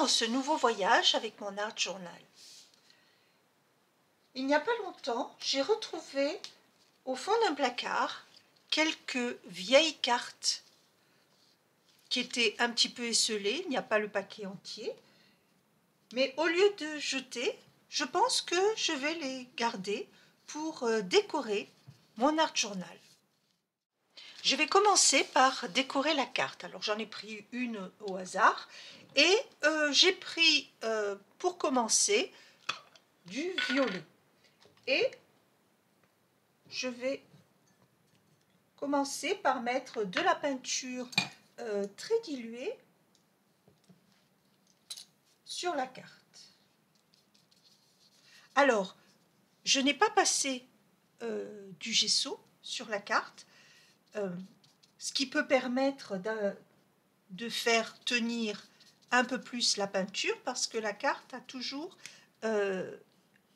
dans ce nouveau voyage avec mon art journal. Il n'y a pas longtemps, j'ai retrouvé au fond d'un placard quelques vieilles cartes qui étaient un petit peu esselées. Il n'y a pas le paquet entier, mais au lieu de jeter, je pense que je vais les garder pour décorer mon art journal. Je vais commencer par décorer la carte. Alors j'en ai pris une au hasard et j'ai pris pour commencer du violet. Et je vais commencer par mettre de la peinture très diluée sur la carte. Alors, je n'ai pas passé du gesso sur la carte, ce qui peut permettre de faire tenir un peu plus la peinture parce que la carte a toujours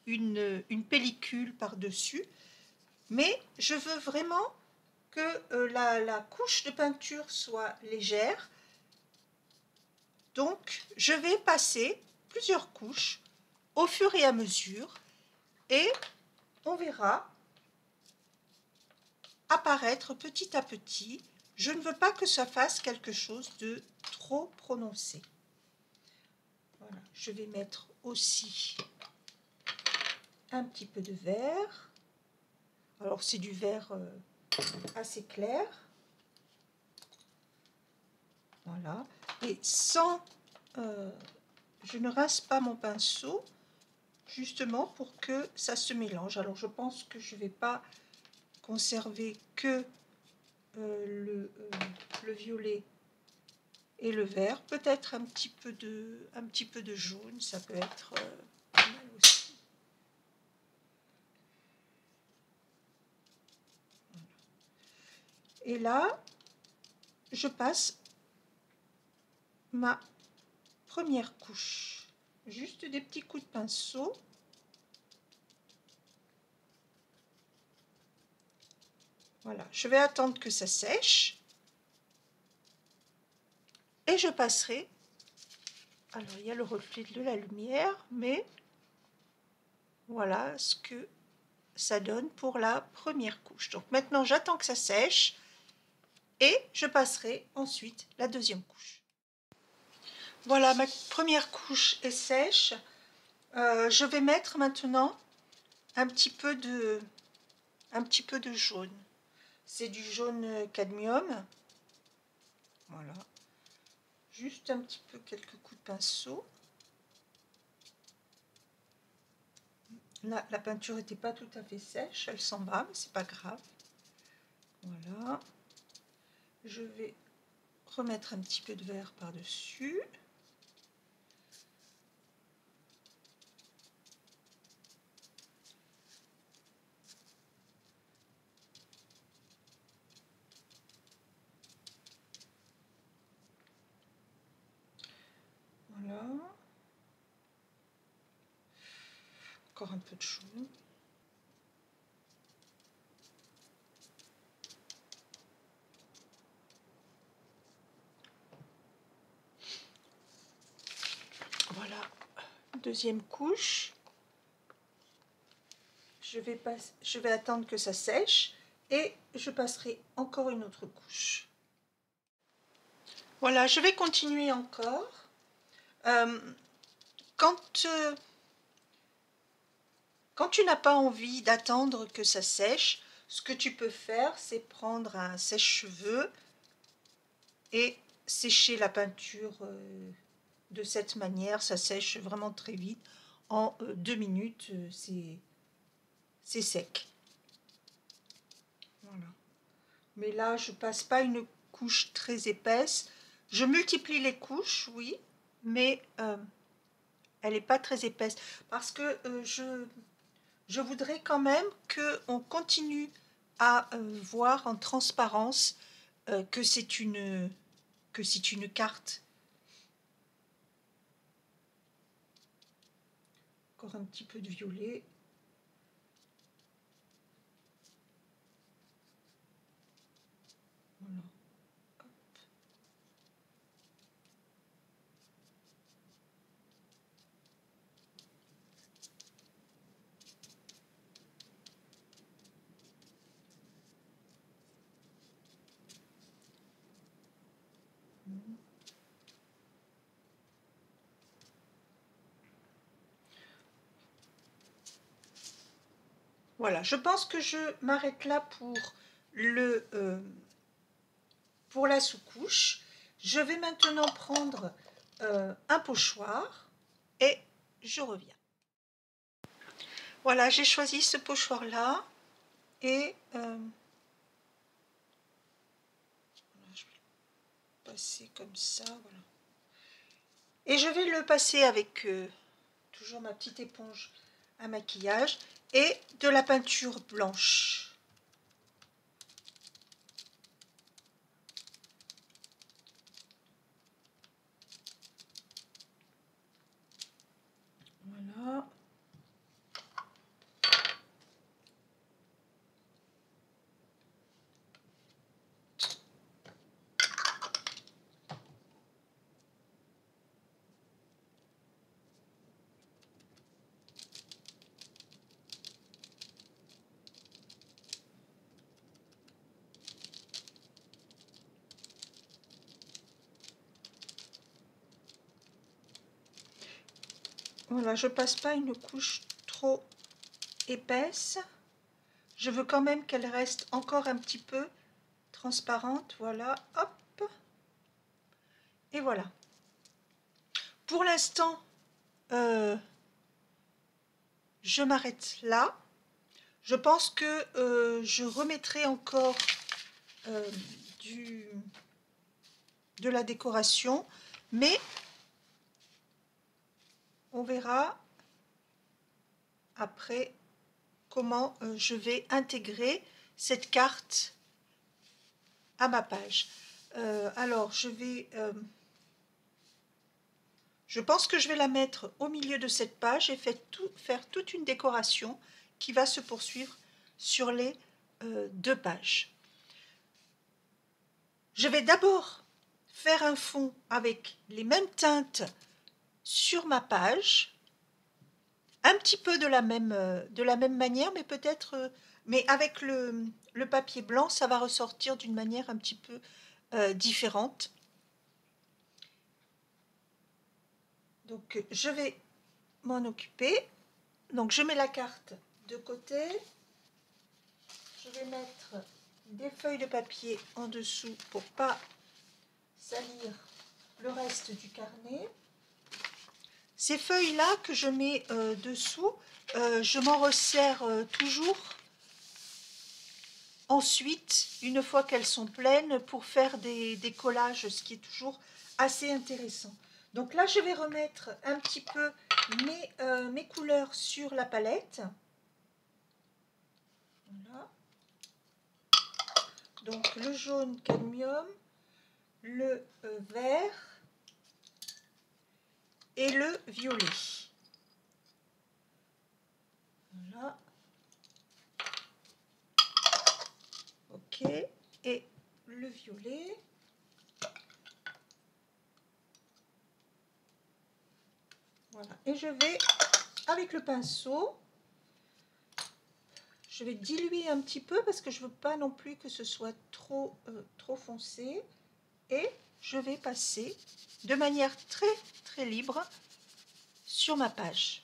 une pellicule par-dessus. Mais je veux vraiment que la couche de peinture soit légère. Donc, je vais passer plusieurs couches au fur et à mesure et on verra apparaître petit à petit. Je ne veux pas que ça fasse quelque chose de trop prononcé. Voilà, je vais mettre aussi un petit peu de vert. Alors, c'est du vert assez clair. Voilà. Et sans... je ne rince pas mon pinceau, justement pour que ça se mélange. Alors, je pense que je ne vais pas conserver que le violet et le vert. Peut-être un petit peu de jaune, ça peut être pas mal aussi. Voilà. Et là, je passe ma première couche. Juste des petits coups de pinceau. Voilà, je vais attendre que ça sèche. Et je passerai, alors il y a le reflet de la lumière, mais voilà ce que ça donne pour la première couche. Donc maintenant j'attends que ça sèche et je passerai ensuite la deuxième couche. Voilà, ma première couche est sèche. Je vais mettre maintenant un petit peu de jaune. C'est du jaune cadmium. Voilà. Juste un petit peu, quelques coups de pinceau. Là, la peinture n'était pas tout à fait sèche, elle s'en va, mais c'est pas grave. Voilà. Je vais remettre un petit peu de vert par-dessus. Voilà. Encore un peu de jaune. Voilà, deuxième couche. Je vais attendre que ça sèche et je passerai encore une autre couche. Voilà, je vais continuer encore. Quand tu n'as pas envie d'attendre que ça sèche, ce que tu peux faire, c'est prendre un sèche-cheveux et sécher la peinture de cette manière. Ça sèche vraiment très vite. En 2 minutes, c'est sec. Voilà. Mais là, je passe pas une couche très épaisse. Je multiplie les couches, oui, mais elle n'est pas très épaisse. Parce que je voudrais quand même qu'on continue à voir en transparence que c'est une carte. Encore un petit peu de violet. Voilà. Hop. Voilà, je pense que je m'arrête là pour la sous-couche. Je vais maintenant prendre un pochoir et je reviens. Voilà, j'ai choisi ce pochoir-là et je vais le passer comme ça, voilà. Et je vais le passer avec toujours ma petite éponge à maquillage et de la peinture blanche. Voilà. Voilà, je passe pas une couche trop épaisse. Je veux quand même qu'elle reste encore un petit peu transparente. Voilà, hop. Et voilà. Pour l'instant, je m'arrête là. Je pense que je remettrai encore de la décoration, mais on verra après comment je vais intégrer cette carte à ma page. Alors, je pense que je vais la mettre au milieu de cette page et faire toute une décoration qui va se poursuivre sur les 2 pages. Je vais d'abord faire un fond avec les mêmes teintes sur ma page, un petit peu de la même manière, mais peut-être, mais avec le papier blanc, ça va ressortir d'une manière un petit peu différente. Donc je vais m'en occuper. Donc je mets la carte de côté. Je vais mettre des feuilles de papier en dessous pour pas salir le reste du carnet. Ces feuilles-là que je mets dessous, je m'en resserre toujours ensuite, une fois qu'elles sont pleines, pour faire des collages, ce qui est toujours assez intéressant. Donc là, je vais remettre un petit peu mes couleurs sur la palette. Voilà. Donc le jaune cadmium, le vert et le violet. Voilà. Ok. Et le violet. Voilà. Et je vais, avec le pinceau, je vais diluer un petit peu parce que je ne veux pas non plus que ce soit trop foncé. Et je vais passer de manière très libre sur ma page.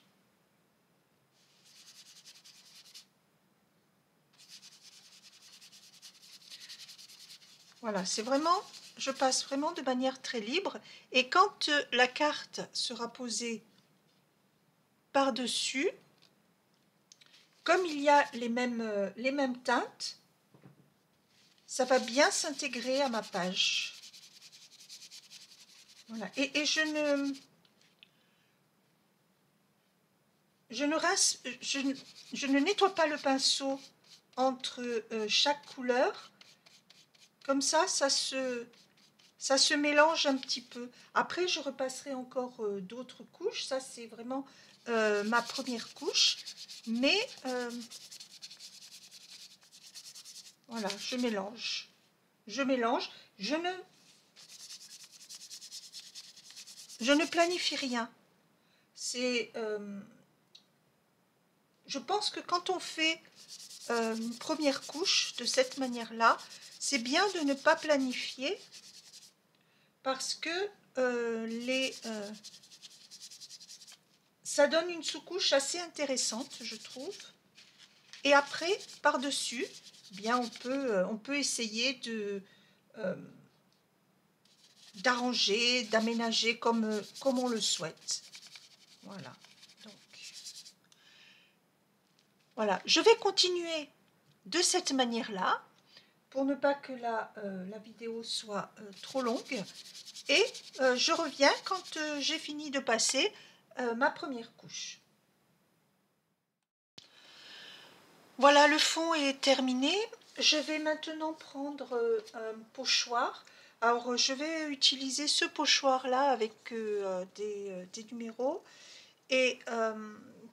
Voilà, c'est vraiment, je passe vraiment de manière très libre. Et quand la carte sera posée par-dessus, comme il y a les mêmes teintes, ça va bien s'intégrer à ma page. Voilà. Et je ne nettoie pas le pinceau entre chaque couleur. Comme ça se mélange un petit peu. Après, je repasserai encore d'autres couches. Ça, c'est vraiment ma première couche. Mais voilà, je mélange. Je mélange. Je ne planifie rien. Je pense que quand on fait une première couche de cette manière-là, c'est bien de ne pas planifier parce que ça donne une sous-couche assez intéressante, je trouve. Et après, par-dessus, bien on peut essayer de d'arranger, d'aménager comme on le souhaite. Voilà. Donc, voilà. Je vais continuer de cette manière-là, pour ne pas que la vidéo soit trop longue. Et je reviens quand j'ai fini de passer ma première couche. Voilà, le fond est terminé. Je vais maintenant prendre un pochoir. Alors, je vais utiliser ce pochoir-là avec des numéros et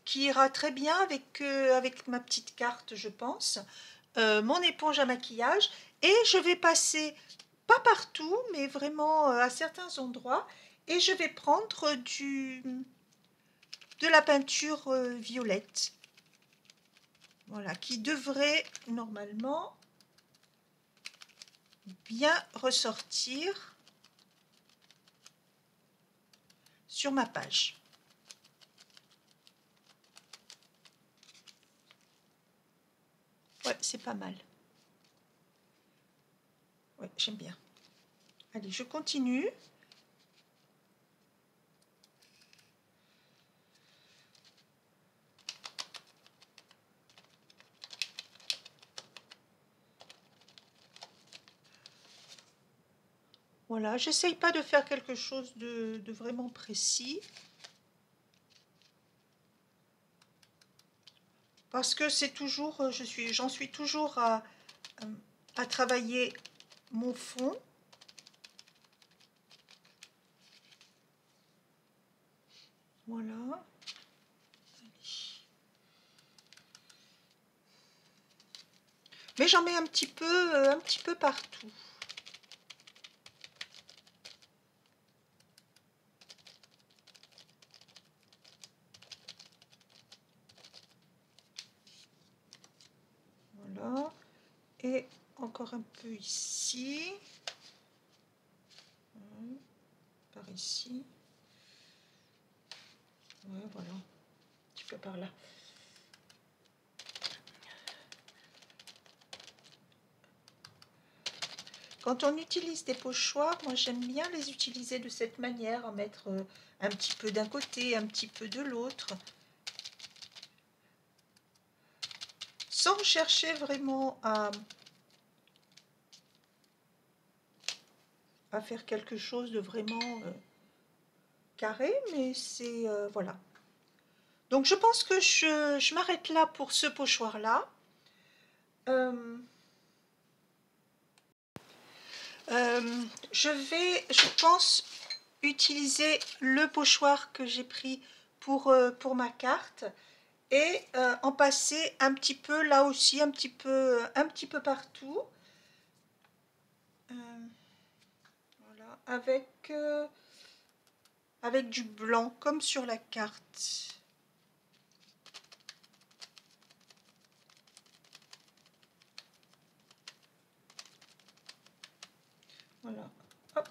qui ira très bien avec ma petite carte, je pense. Mon éponge à maquillage et je vais passer, pas partout, mais vraiment à certains endroits, et je vais prendre de la peinture violette. Voilà, qui devrait normalement bien ressortir sur ma page. Ouais, c'est pas mal. Ouais, j'aime bien. Allez, je continue. Voilà, j'essaye pas de faire quelque chose de vraiment précis. Parce que c'est toujours, j'en suis toujours à travailler mon fond. Voilà. Mais j'en mets un petit peu partout. Voilà. Et encore un peu ici. Par ici. Ouais, voilà. Un petit peu par là. Quand on utilise des pochoirs, moi j'aime bien les utiliser de cette manière, en mettre un petit peu d'un côté, un petit peu de l'autre, sans chercher vraiment à faire quelque chose de vraiment carré, mais c'est voilà. Donc je pense que je m'arrête là pour ce pochoir-là. Je pense, utiliser le pochoir que j'ai pris pour ma carte et en passer un petit peu là aussi, un petit peu partout. Voilà, avec du blanc comme sur la carte. Voilà. Hop.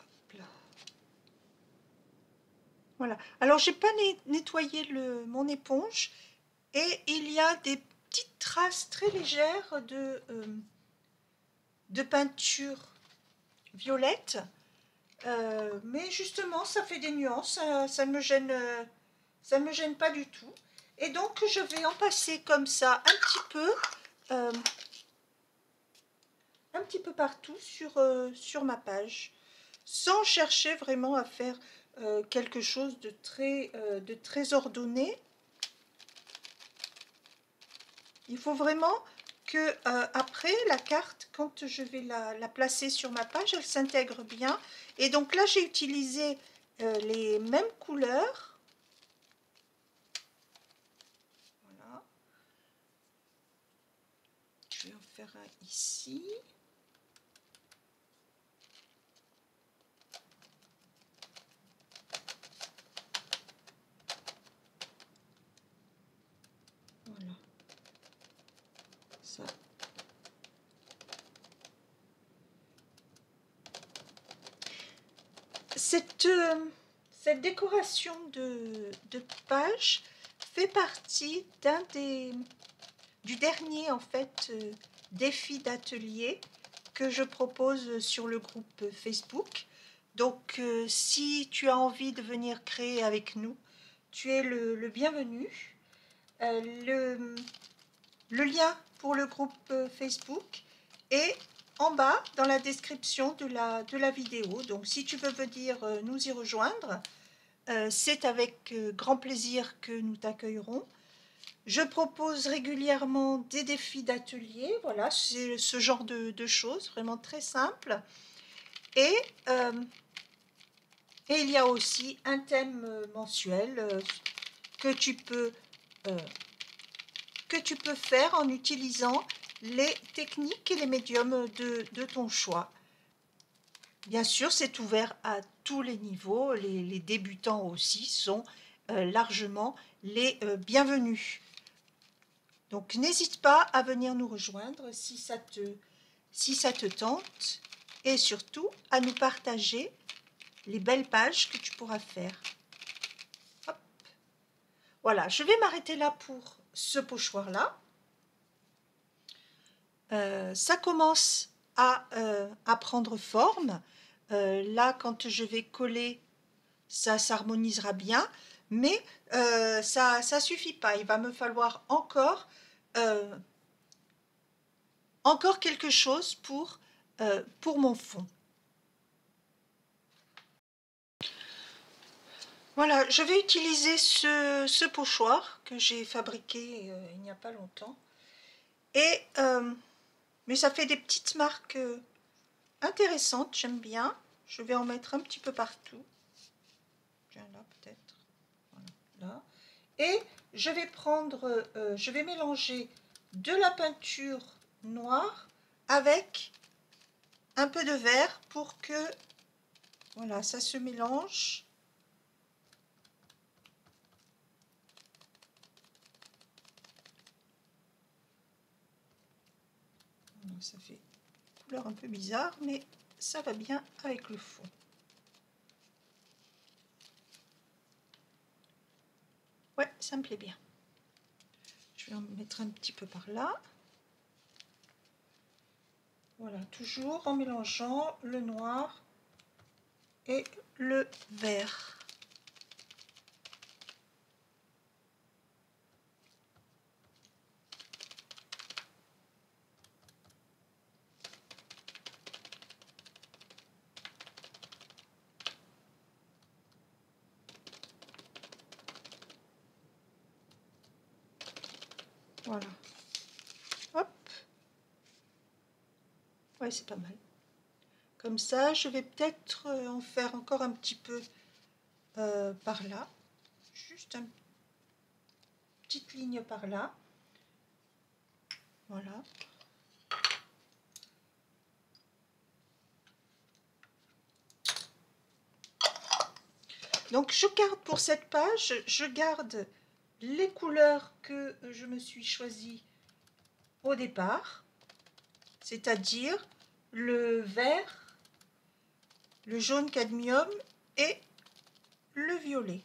Hop là. Voilà. Alors, j'ai pas nettoyé mon éponge et il y a des petites traces très légères de peinture violette. Mais justement, ça fait des nuances, ça ne me gêne pas du tout. Et donc, je vais en passer comme ça un petit peu partout sur ma page, sans chercher vraiment à faire quelque chose de très ordonné. Il faut vraiment que après la carte, quand je vais la placer sur ma page, elle s'intègre bien. Et donc là, j'ai utilisé les mêmes couleurs. Voilà. Je vais en faire un ici. Voilà. Ça. cette décoration de page fait partie du dernier en fait défi d'atelier que je propose sur le groupe Facebook. Donc si tu as envie de venir créer avec nous, tu es le bienvenu. Le lien pour le groupe Facebook est en bas dans la description de la vidéo. Donc si tu veux venir nous y rejoindre, c'est avec grand plaisir que nous t'accueillerons. Je propose régulièrement des défis d'atelier, voilà, c'est ce genre de choses, vraiment très simple. Et il y a aussi un thème mensuel que tu peux faire en utilisant les techniques et les médiums de ton choix. Bien sûr, c'est ouvert à tous les niveaux, les débutants aussi sont largement les bienvenus. Donc n'hésite pas à venir nous rejoindre si ça te tente, et surtout à nous partager les belles pages que tu pourras faire. Hop. Voilà, je vais m'arrêter là pour ce pochoir-là. Ça commence à prendre forme. Là, quand je vais coller, ça s'harmonisera bien, mais ça ne suffit pas. Il va me falloir encore quelque chose pour mon fond. Voilà, je vais utiliser ce pochoir que j'ai fabriqué il n'y a pas longtemps. Et mais ça fait des petites marques intéressantes, j'aime bien. Je vais en mettre un petit peu partout. Tiens, là peut-être. Voilà, là. Et je vais mélanger de la peinture noire avec un peu de vert pour que voilà, ça se mélange. Ça fait une couleur un peu bizarre, mais ça va bien avec le fond. Ouais, ça me plaît bien. Je vais en mettre un petit peu par là. Voilà, toujours en mélangeant le noir et le vert. Voilà. Hop. Ouais, c'est pas mal. Comme ça, je vais peut-être en faire encore un petit peu par là. Juste une petite ligne par là. Voilà. Donc je garde pour cette page, je garde les couleurs que je me suis choisies au départ, c'est-à-dire le vert, le jaune cadmium et le violet.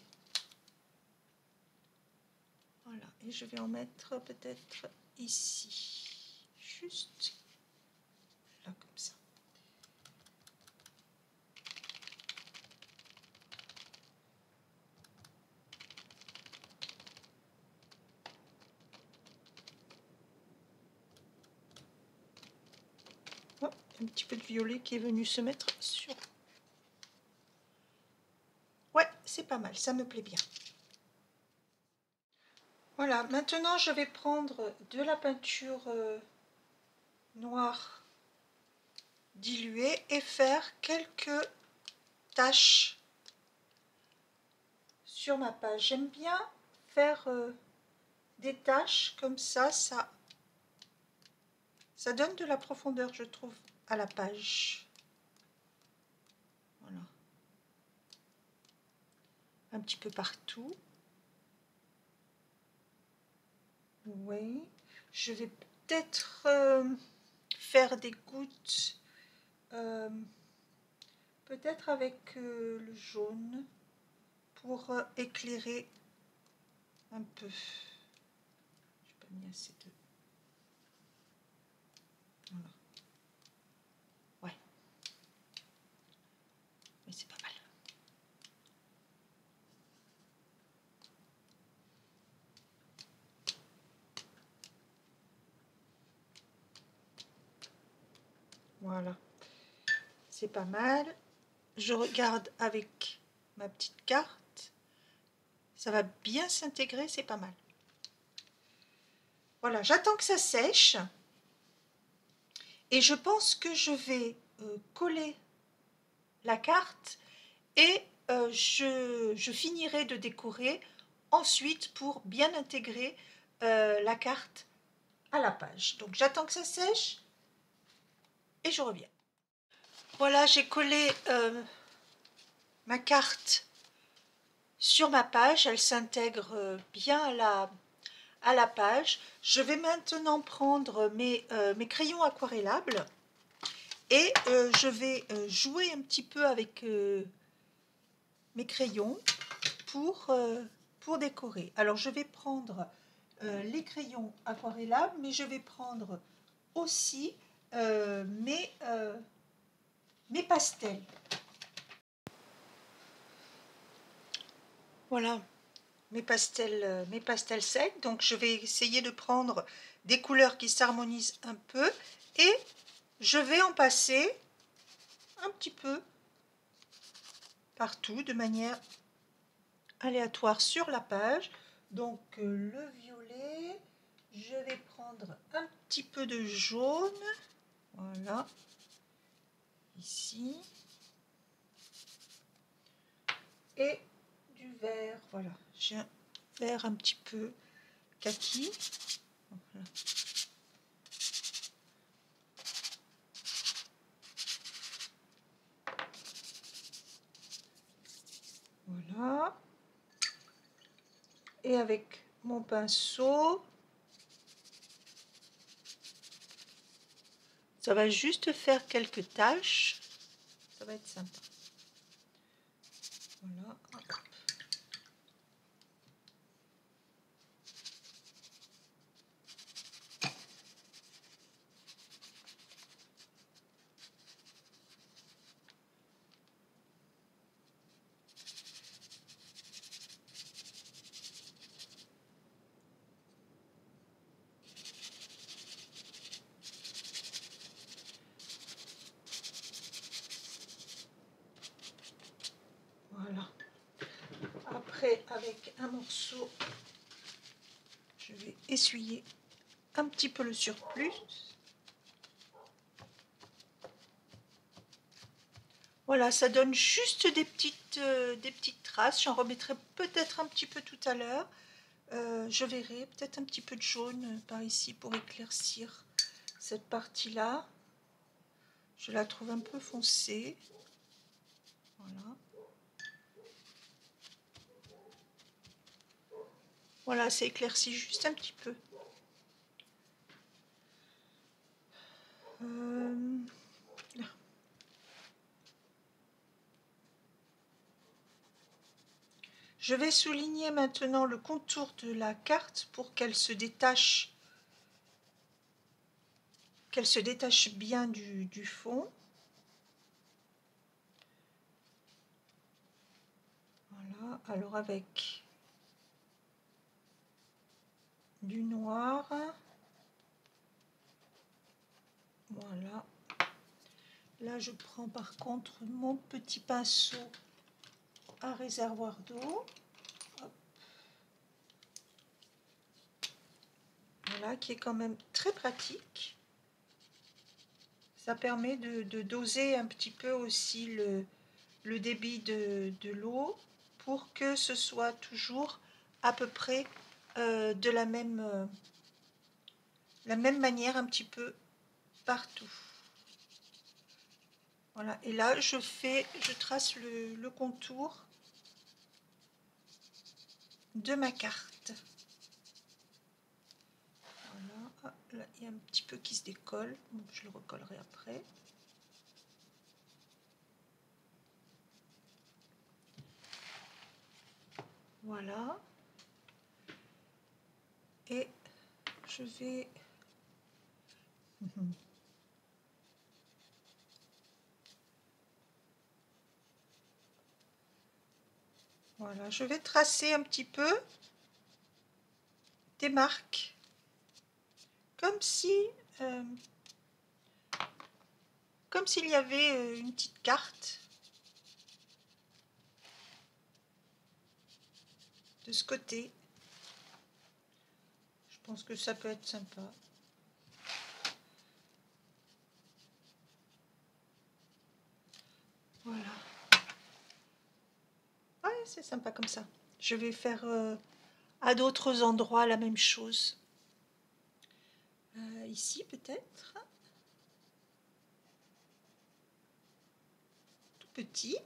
Voilà, et je vais en mettre peut-être ici, juste là comme ça. Oh, un petit peu de violet qui est venu se mettre sur. Ouais, c'est pas mal, ça me plaît bien. Voilà, maintenant je vais prendre de la peinture noire diluée et faire quelques taches sur ma page. J'aime bien faire des taches comme ça donne de la profondeur, je trouve, à la page. Voilà. Un petit peu partout. Oui. Je vais peut-être faire des gouttes peut-être avec le jaune pour éclairer un peu. Je n'ai pas mis assez de... Voilà. Ouais. Mais c'est pas mal. Voilà. C'est pas mal. Je regarde avec ma petite carte. Ça va bien s'intégrer, c'est pas mal. Voilà, j'attends que ça sèche. Et je pense que je vais coller la carte et je finirai de décorer ensuite pour bien intégrer la carte à la page. Donc j'attends que ça sèche et je reviens. Voilà, j'ai collé ma carte sur ma page, elle s'intègre bien à la page. Je vais maintenant prendre mes crayons aquarellables et je vais jouer un petit peu avec mes crayons pour décorer. Alors je vais prendre les crayons aquarellables, mais je vais prendre aussi mes pastels. Voilà, mes pastels secs. Donc je vais essayer de prendre des couleurs qui s'harmonisent un peu et je vais en passer un petit peu partout de manière aléatoire sur la page. Donc le violet, je vais prendre un petit peu de jaune, voilà, ici, et du vert, voilà, j'ai un vert un petit peu kaki, voilà. Voilà. Et avec mon pinceau, ça va juste faire quelques taches. Ça va être sympa. Voilà. Voilà. Après, avec un morceau, je vais essuyer un petit peu le surplus. Voilà, ça donne juste des petites traces. J'en remettrai peut-être un petit peu tout à l'heure. Je verrai peut-être un petit peu de jaune par ici pour éclaircir cette partie-là. Je la trouve un peu foncée. Voilà. Voilà, ça éclaircit juste un petit peu. Je vais souligner maintenant le contour de la carte pour qu'elle se détache bien du fond. Voilà, alors avec du noir. Voilà. Là, je prends par contre mon petit pinceau à réservoir d'eau. Voilà, qui est quand même très pratique. Ça permet de doser un petit peu aussi le débit de l'eau pour que ce soit toujours à peu près de la même manière un petit peu partout. Voilà, et là je trace le contour de ma carte. Voilà, là il y a un petit peu qui se décolle, donc je le recollerai après. Voilà. Et je vais... Voilà, je vais tracer un petit peu des marques, euh, comme s'il y avait une petite carte de ce côté. Je pense que ça peut être sympa. Voilà. Ouais, c'est sympa comme ça. Je vais faire à d'autres endroits la même chose. Ici peut-être. Tout petit.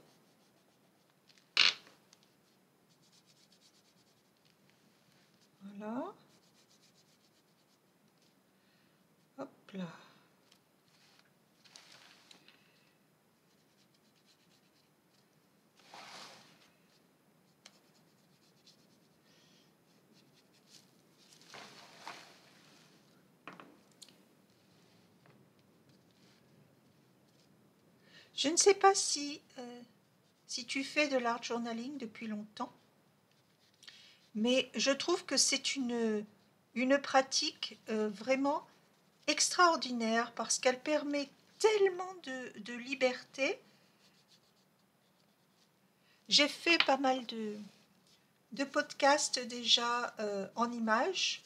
Voilà. Hop là. Je ne sais pas si tu fais de l'art journaling depuis longtemps, mais je trouve que c'est une pratique vraiment extraordinaire parce qu'elle permet tellement de liberté. J'ai fait pas mal de podcasts déjà en images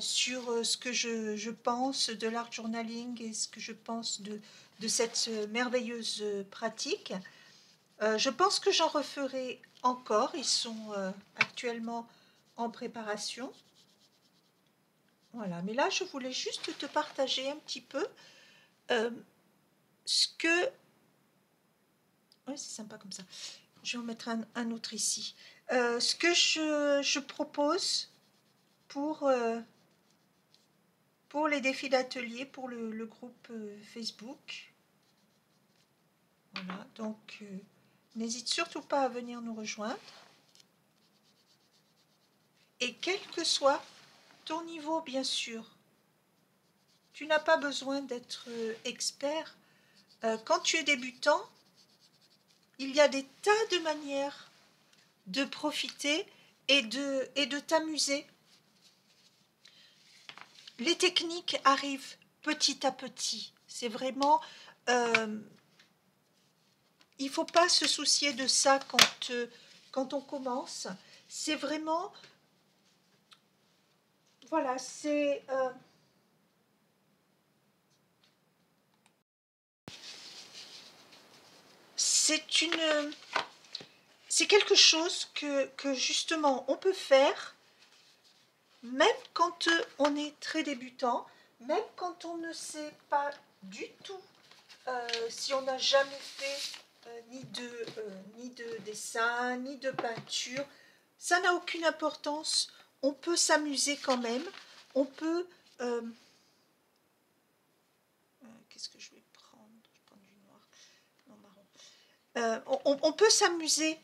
sur ce que je pense de l'art journaling et ce que je pense de cette merveilleuse pratique. Je pense que j'en referai encore. Ils sont actuellement en préparation. Voilà, mais là, je voulais juste te partager un petit peu euh, ce que... Oui, c'est sympa comme ça. Je vais en mettre un autre ici. Ce que je propose pour, pour les défis d'atelier, pour le groupe Facebook. Voilà, donc n'hésite surtout pas à venir nous rejoindre. Et quel que soit ton niveau, bien sûr, tu n'as pas besoin d'être expert. Quand tu es débutant, il y a des tas de manières de profiter et de t'amuser. Les techniques arrivent petit à petit. C'est vraiment... il ne faut pas se soucier de ça quand on commence. C'est vraiment... Voilà, c'est... c'est quelque chose que justement on peut faire même quand on est très débutant, même quand on ne sait pas du tout, si on n'a jamais fait ni de dessin, ni de peinture, ça n'a aucune importance. On peut s'amuser quand même. On peut... qu'est-ce que je vais prendre? Je vais prendre du noir. Non, marron. On peut s'amuser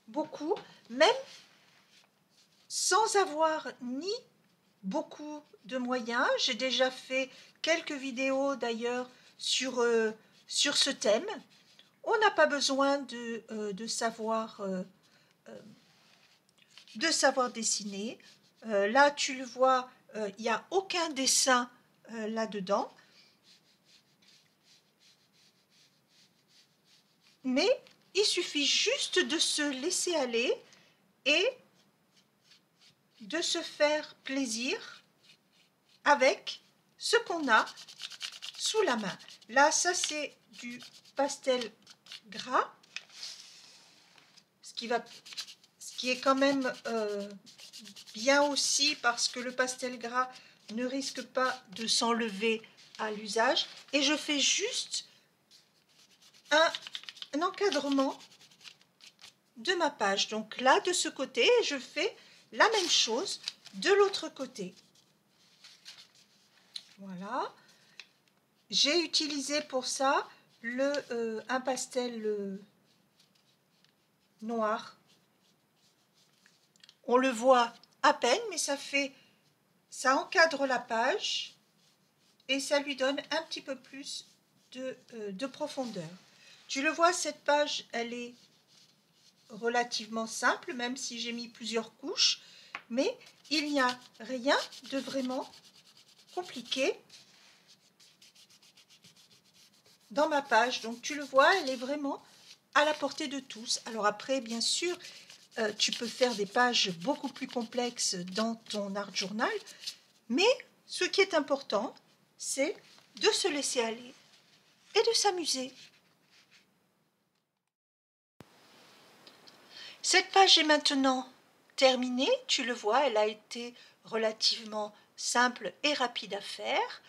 beaucoup, même sans avoir ni beaucoup de moyens. J'ai déjà fait quelques vidéos d'ailleurs sur ce thème. On n'a pas besoin de savoir dessiner. Là, tu le vois, il n'y a aucun dessin là-dedans. Mais il suffit juste de se laisser aller et de se faire plaisir avec ce qu'on a sous la main. Là, ça c'est du pastel gras, ce qui est quand même bien aussi parce que le pastel gras ne risque pas de s'enlever à l'usage. Et je fais juste un encadrement de ma page. Donc là, de ce côté, je fais la même chose de l'autre côté. Voilà. J'ai utilisé pour ça un pastel noir On le voit à peine, mais ça encadre la page et ça lui donne un petit peu plus de profondeur. Tu le vois, cette page, elle est relativement simple, même si j'ai mis plusieurs couches, mais il n'y a rien de vraiment compliqué dans ma page. Donc tu le vois, elle est vraiment à la portée de tous. Alors après, bien sûr, tu peux faire des pages beaucoup plus complexes dans ton art journal, mais ce qui est important, c'est de se laisser aller et de s'amuser. Cette page est maintenant terminée. Tu le vois, elle a été relativement simple et rapide à faire.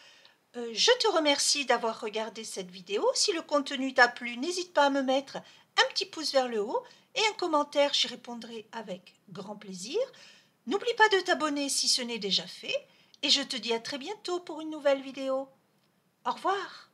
Je te remercie d'avoir regardé cette vidéo. Si le contenu t'a plu, n'hésite pas à me mettre un petit pouce vers le haut et un commentaire, j'y répondrai avec grand plaisir. N'oublie pas de t'abonner si ce n'est déjà fait et je te dis à très bientôt pour une nouvelle vidéo. Au revoir.